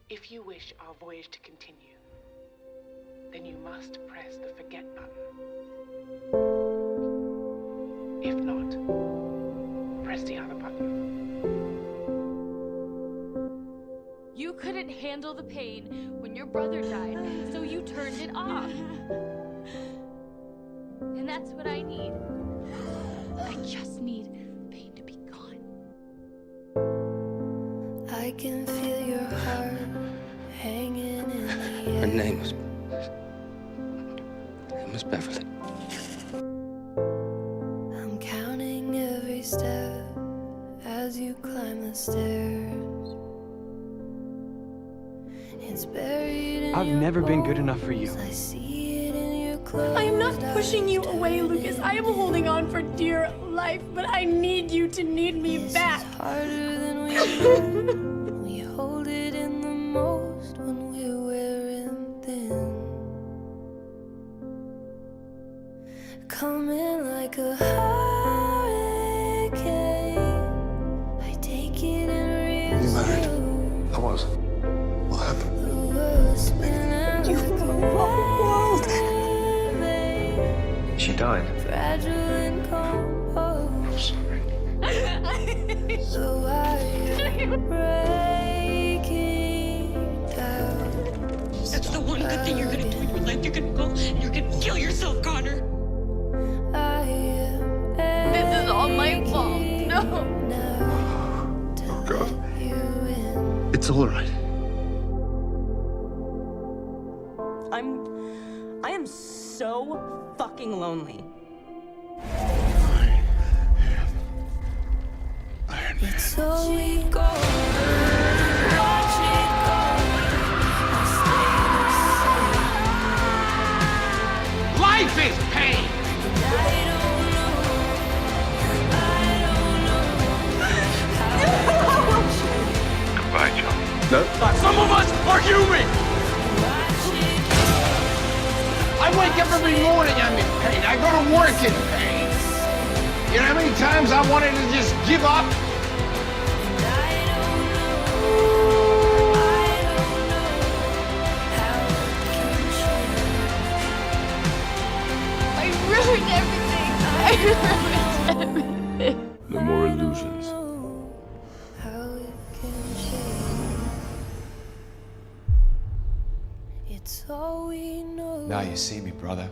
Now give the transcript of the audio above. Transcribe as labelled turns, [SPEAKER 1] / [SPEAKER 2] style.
[SPEAKER 1] If you wish our voyage to continue, then you must press the forget button. If not, press the other button.
[SPEAKER 2] You couldn't handle the pain when your brother died, so you turned it off. And that's what I need. I just need pain to be gone.
[SPEAKER 3] I can feel your heart hanging in the air.
[SPEAKER 4] Her name was Beverly.
[SPEAKER 3] I'm counting every step as you climb the stairs. It's buried in
[SPEAKER 5] I've never been good enough for you.
[SPEAKER 3] I see it in your clothes.
[SPEAKER 6] I am not pushing you away, Lucas. I am holding on for dear life, but I need you to need me back.
[SPEAKER 3] It's harder than we know. We hold it in the most when we're wearing thin. Coming like a hurricane. I take it and
[SPEAKER 7] You married?
[SPEAKER 3] resume.
[SPEAKER 7] I was. What happened?
[SPEAKER 3] The world's spinning
[SPEAKER 6] You
[SPEAKER 3] like a
[SPEAKER 6] world.
[SPEAKER 3] wave.
[SPEAKER 7] She died.
[SPEAKER 3] Fragile and composed.
[SPEAKER 7] I'm sorry.
[SPEAKER 3] So I am breaking down.
[SPEAKER 8] That's the one good thing you're gonna do in your life. You're gonna go and you're gonna kill yourself, Connor.
[SPEAKER 3] I am
[SPEAKER 2] This is all my fault. No.
[SPEAKER 3] now to
[SPEAKER 7] Oh, God.
[SPEAKER 3] let you in.
[SPEAKER 7] It's all right.
[SPEAKER 8] I am so fucking lonely.
[SPEAKER 3] So we go. Watch it go. I stay the same.
[SPEAKER 4] Life is pain!
[SPEAKER 3] And I don't know how it can change.
[SPEAKER 7] Goodbye, John. No?
[SPEAKER 4] Some of us are human!
[SPEAKER 3] Watch it go.
[SPEAKER 4] I wake up every morning, I'm in pain. I go to work in pain. You know how many times I wanted to just give up?
[SPEAKER 3] And I don't know how it can change.
[SPEAKER 2] I ruined everything. I ruined everything.
[SPEAKER 7] No more illusions.
[SPEAKER 3] How it can change. It's all we know.
[SPEAKER 5] Now you see me, brother.